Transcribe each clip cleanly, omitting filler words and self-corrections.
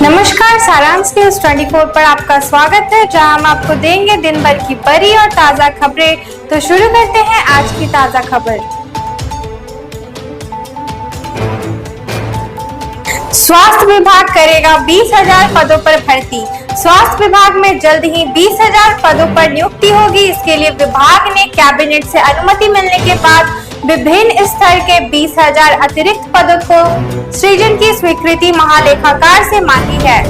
नमस्कार, सारांश न्यूज 24 पर आपका स्वागत है, जहां हम आपको देंगे दिन भर की बड़ी और ताजा खबरें। तो शुरू करते हैं आज की ताजा खबर। स्वास्थ्य विभाग करेगा 20,000 पदों पर भर्ती। स्वास्थ्य विभाग में जल्द ही 20,000 पदों पर नियुक्ति होगी। इसके लिए विभाग ने कैबिनेट से अनुमति मिलने के बाद विभिन्न स्तर के 20,000 अतिरिक्त पदों को सृजन की स्वीकृति महालेखाकार से मांगी है।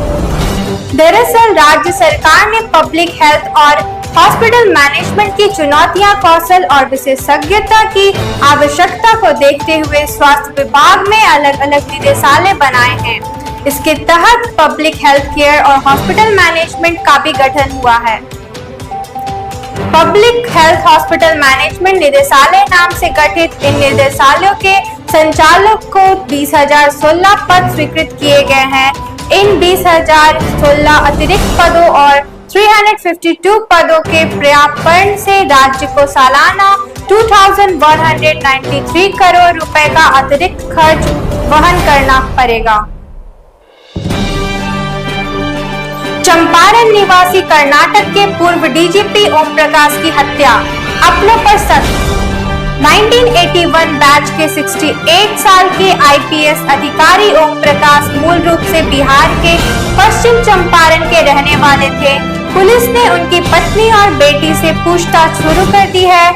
दरअसल राज्य सरकार ने पब्लिक हेल्थ और हॉस्पिटल मैनेजमेंट की चुनौतियां, कौशल और विशेषज्ञता की आवश्यकता को देखते हुए स्वास्थ्य विभाग में अलग अलग निदेशालय बनाए हैं। इसके तहत पब्लिक हेल्थ केयर और हॉस्पिटल मैनेजमेंट का भी गठन हुआ है। पब्लिक हेल्थ हॉस्पिटल मैनेजमेंट निदेशालय नाम से गठित इन निदेशालयों के संचालक को 20,016 पद स्वीकृत किए गए हैं। इन 20,016 अतिरिक्त पदों और 352 पदों के पर्यावरण से राज्य को सालाना 2,193 करोड़ रुपए का अतिरिक्त खर्च वहन करना पड़ेगा। चंपारण निवासी कर्नाटक के पूर्व डीजीपी ओम प्रकाश की हत्या, अपनों पर शक। 1981 बैच के 68 साल के आईपीएस अधिकारी ओम प्रकाश मूल रूप से बिहार के पश्चिम चंपारण के रहने वाले थे। पुलिस ने उनकी पत्नी और बेटी से पूछताछ शुरू कर दी है।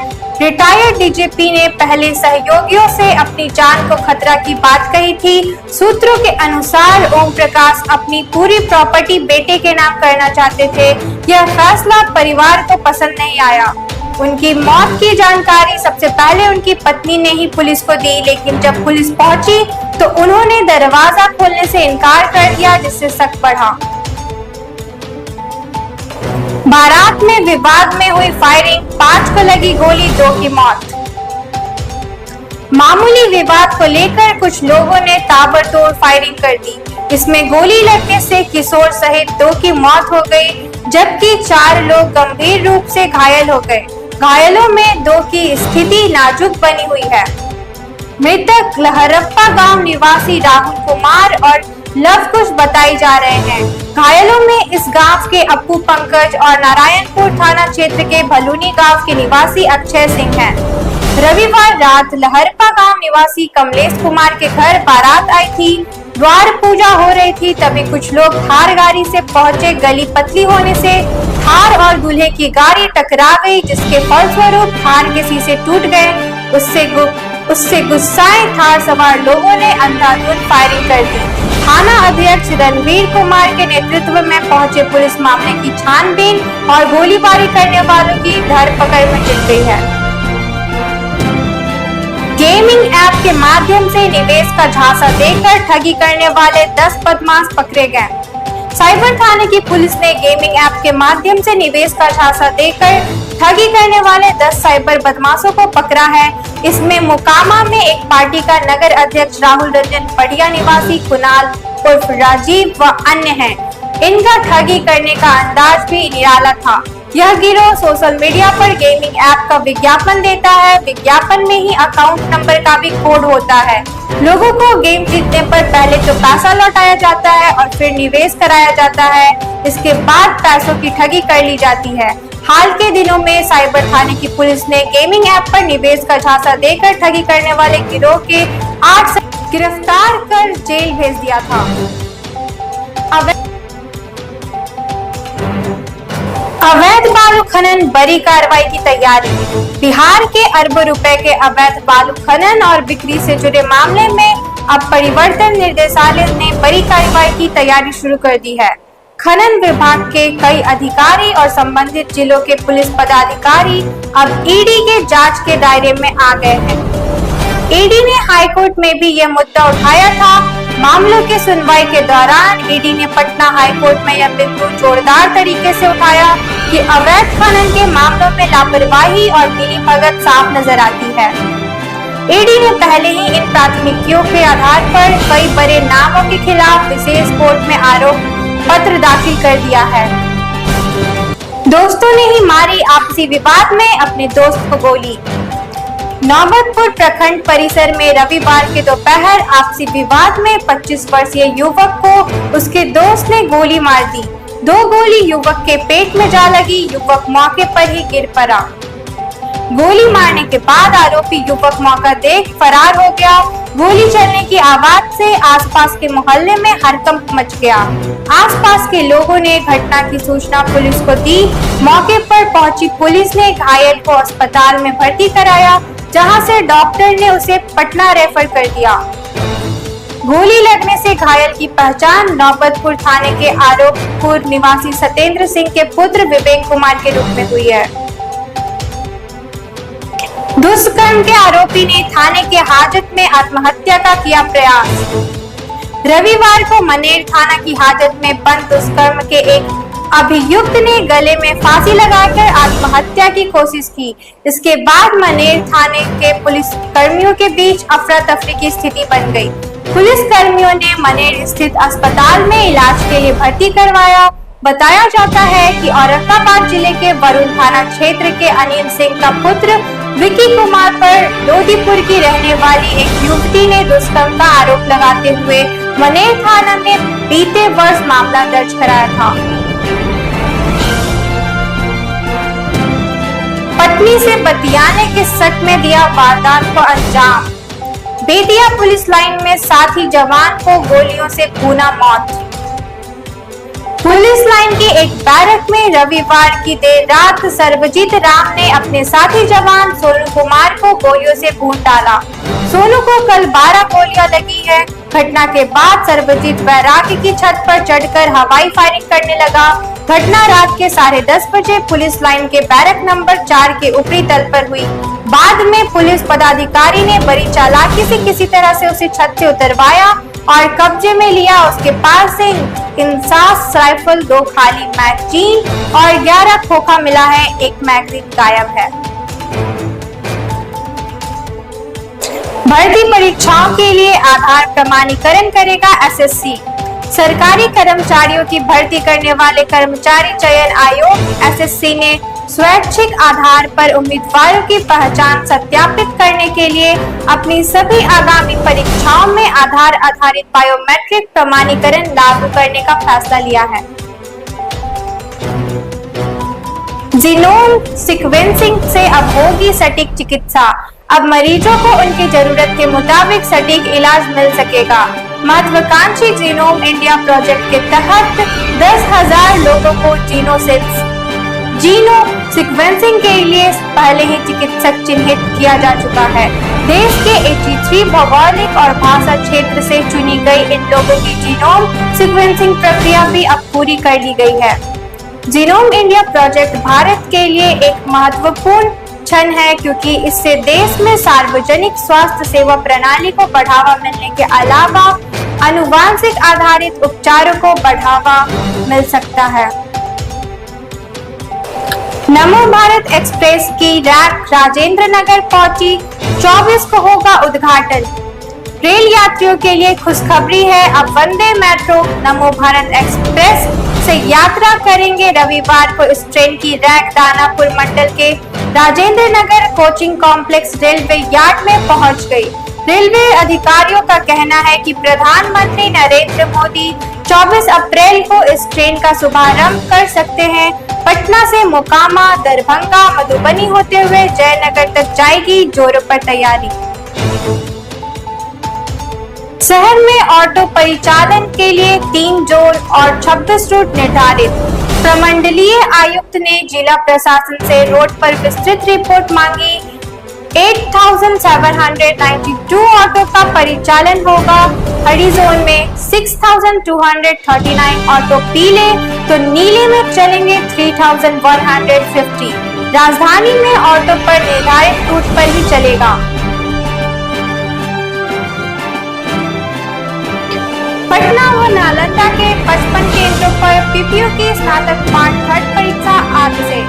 रिटायर्ड डीजीपी ने पहले सहयोगियों से अपनी जान को खतरा की बात कही थी। सूत्रों के अनुसार ओम प्रकाश अपनी पूरी प्रॉपर्टी बेटे के नाम करना चाहते थे। यह फैसला परिवार को पसंद नहीं आया। उनकी मौत की जानकारी सबसे पहले उनकी पत्नी ने ही पुलिस को दी, लेकिन जब पुलिस पहुंची तो उन्होंने दरवाजा खोलने से इनकार कर दिया, जिससे शक बढ़ा। बारात में विवाद में हुई फायरिंग, 5 को लगी गोली, 2 की मौत। मामूली विवाद को लेकर कुछ लोगों ने ताबड़तोड़ फायरिंग कर दी। इसमें गोली लगने से किशोर सहित 2 की मौत हो गई, जबकि 4 लोग गंभीर रूप से घायल हो गए। घायलों में 2 की स्थिति नाजुक बनी हुई है। मृतक लहरप्पा गांव निवासी राहुल कुमार और लव कुश बताई जा रहे हैं। घायलों में इस गांव के अप्पू पंकज और नारायणपुर थाना क्षेत्र के भलूनी गांव के निवासी अक्षय सिंह हैं। रविवार रात लहरप्पा गांव निवासी कमलेश कुमार के घर बारात आई थी। द्वार पूजा हो रही थी, तभी कुछ लोग थार गाड़ी से पहुंचे। गली पतली होने से थार और दूल्हे की गाड़ी टकरा गई, जिसके फलस्वरूप थार के शीशे टूट गए। उससे गुस्साए थार सवार लोगों ने अंधाधुंध फायरिंग कर दी। थाना अध्यक्ष रणवीर कुमार के नेतृत्व में पहुंचे पुलिस मामले की छानबीन और गोलीबारी करने वालों की धरपकड़ में जुट गई है। गेमिंग ऐप के माध्यम से निवेश का झांसा देकर ठगी करने वाले 10 बदमाश पकड़े गए। साइबर थाने की पुलिस ने गेमिंग ऐप के माध्यम से निवेश का झांसा देकर ठगी करने वाले 10 साइबर बदमाशों को पकड़ा है। इसमें मोकामा में एक पार्टी का नगर अध्यक्ष राहुल रंजन बढ़िया निवासी कुणाल उर्फ राजीव व अन्य हैं। इनका ठगी करने का अंदाज भी निराला था। यह गिरोह सोशल मीडिया पर गेमिंग ऐप का विज्ञापन देता है। विज्ञापन में ही अकाउंट नंबर का भी कोड होता है। लोगों को गेम जीतने पर पहले तो पैसा लौटाया जाता है और फिर निवेश कराया जाता है। इसके बाद पैसों की ठगी कर ली जाती है। हाल के दिनों में साइबर थाने की पुलिस ने गेमिंग ऐप पर निवेश का झांसा देकर ठगी करने वाले गिरोह के 8 गिरफ्तार कर जेल भेज दिया था। अवैध बालू खनन, बड़ी कार्रवाई की तैयारी। बिहार के अरबों रुपए के अवैध बालू खनन और बिक्री से जुड़े मामले में अब परिवर्तन निदेशालय ने बड़ी कार्रवाई की तैयारी शुरू कर दी है। खनन विभाग के कई अधिकारी और संबंधित जिलों के पुलिस पदाधिकारी अब ईडी के जांच के दायरे में आ गए हैं। ईडी ने हाईकोर्ट में भी यह मुद्दा उठाया था। मामलों की सुनवाई के दौरान ईडी ने पटना हाईकोर्ट में यह बिंदु जोरदार तरीके से उठाया कि अवैध खनन के मामलों में लापरवाही और मिलीभगत साफ नजर आती है। ईडी ने पहले ही इन प्राथमिकियों के आधार पर कई बड़े नामों के खिलाफ विशेष कोर्ट में आरोप पत्र दाखिल कर दिया है। दोस्तों ने ही मारी आपसी विवाद में अपने दोस्त को गोली। नौबतपुर प्रखंड परिसर में रविवार के दोपहर आपसी विवाद में 25 वर्षीय युवक को उसके दोस्त ने गोली मार दी। 2 गोली युवक के पेट में जा लगी। युवक मौके पर ही गिर पड़ा। गोली मारने के बाद आरोपी युवक मौका देख फरार हो गया। गोली चलने की आवाज से आसपास के मोहल्ले में हड़कंप मच गया। आसपास के लोगों ने घटना की सूचना पुलिस को दी। मौके पर पहुंची पुलिस ने घायल को अस्पताल में भर्ती कराया, जहां से डॉक्टर ने उसे पटना रेफर कर दिया। गोली लगने से घायल की पहचान नौबतपुर थाने के आरोपपुर निवासी सत्येंद्र सिंह के पुत्र विवेक कुमार के रूप में हुई है। दुष्कर्म के आरोपी ने थाने के हाजत में आत्महत्या का किया प्रयास। रविवार को मनेर थाना की हाजत में बंद दुष्कर्म के एक अभियुक्त ने गले में फांसी लगाकर आत्महत्या की कोशिश की। इसके बाद मनेर थाने के पुलिस कर्मियों के बीच अफरा तफरी की स्थिति बन गई। पुलिस कर्मियों ने मनेर स्थित अस्पताल में इलाज के लिए भर्ती करवाया। बताया जाता है कि औरंगाबाद जिले के वरुण थाना क्षेत्र के अनिल सिंह का पुत्र विकी कुमार पर लोदीपुर की रहने वाली एक युवती ने दुष्कर्म का आरोप लगाते हुए मनेर थाना में बीते वर्ष मामला दर्ज कराया था। पत्नी से बतियाने के शक में दिया वारदात को अंजाम। बेतिया पुलिस लाइन में साथी जवान को गोलियों से भूना मौत। पुलिस लाइन के एक बैरक में रविवार की देर रात सर्वजीत राम ने अपने साथी जवान सोनू कुमार को गोलियों से भून डाला। सोनू को कल 12 गोलियां लगी है। घटना के बाद सर्वजीत बैराक की छत पर चढ़कर हवाई फायरिंग करने लगा। घटना रात के 10:30 बजे पुलिस लाइन के बैरक नंबर 4 के ऊपरी तल पर हुई। बाद में पुलिस पदाधिकारी ने बड़ी चालाकी से किसी तरह से उसे छत से उतरवाया और कब्जे में लिया। उसके पास से इंसास राइफल, 2 खाली मैगजीन और 11 खोखा मिला है। एक मैगजीन गायब है। भर्ती परीक्षाओं के लिए आधार प्रमाणीकरण करेगा एसएससी। सरकारी कर्मचारियों की भर्ती करने वाले कर्मचारी चयन आयोग एसएससी ने स्वैच्छिक आधार पर उम्मीदवारों की पहचान सत्यापित करने के लिए अपनी सभी आगामी परीक्षाओं में आधार आधारित बायोमेट्रिक प्रमाणीकरण लागू करने का फैसला लिया है। जीनोम सीक्वेंसिंग से अब होगी सटीक चिकित्सा। अब मरीजों को उनकी जरूरत के मुताबिक सटीक इलाज मिल सकेगा। महत्वाकांक्षी जीनोम इंडिया प्रोजेक्ट के तहत 10,000 लोगों को जीनोम सीक्वेंसिंग के लिए पहले ही चिकित्सक चिन्हित किया जा चुका है। देश के 83 भौगोलिक और भाषा क्षेत्र से चुनी गई इन लोगों की जीनोम सीक्वेंसिंग प्रक्रिया भी अब पूरी कर ली गई है। जीनोम इंडिया प्रोजेक्ट भारत के लिए एक महत्वपूर्ण क्षण है, क्योंकि इससे देश में सार्वजनिक स्वास्थ्य सेवा प्रणाली को बढ़ावा मिलने के अलावा आनुवांशिक आधारित उपचारों को बढ़ावा मिल सकता है। नमो भारत एक्सप्रेस की रैक राजेंद्र नगर पहुंची। 24 को होगा उद्घाटन। रेल यात्रियों के लिए खुशखबरी है। अब वंदे मेट्रो नमो भारत एक्सप्रेस से यात्रा करेंगे। रविवार को इस ट्रेन की रैक दानापुर मंडल के Rajendra Nagar coaching complex railway yard में पहुंच गई। रेलवे अधिकारियों का कहना है कि प्रधानमंत्री नरेंद्र मोदी 24 अप्रैल को इस ट्रेन का शुभारंभ कर सकते हैं। पटना से मोकामा, दरभंगा, मधुबनी होते हुए जयनगर तक जाएगी। जोरों पर तैयारी। शहर में ऑटो परिचालन के लिए 3 जोन और 26 रूट निर्धारित। प्रमंडलीय आयुक्त ने जिला प्रशासन से रोड पर विस्तृत रिपोर्ट मांगी। 8,792 ऑटो का परिचालन होगा। हरी जोन में 6,239 ऑटो पीले तो नीले में चलेंगे 3,150। राजधानी में ऑटो पर निर्धारित रूट पर ही चलेगा। पटना व नालंदा के 55 केंद्रों पर पीपीयू की स्नातक पाठ घट परीक्षा आज से।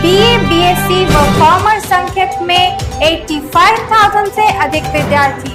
बीए, बीएससी व कॉमर्स संख्यक में 85,000 से अधिक विद्यार्थी।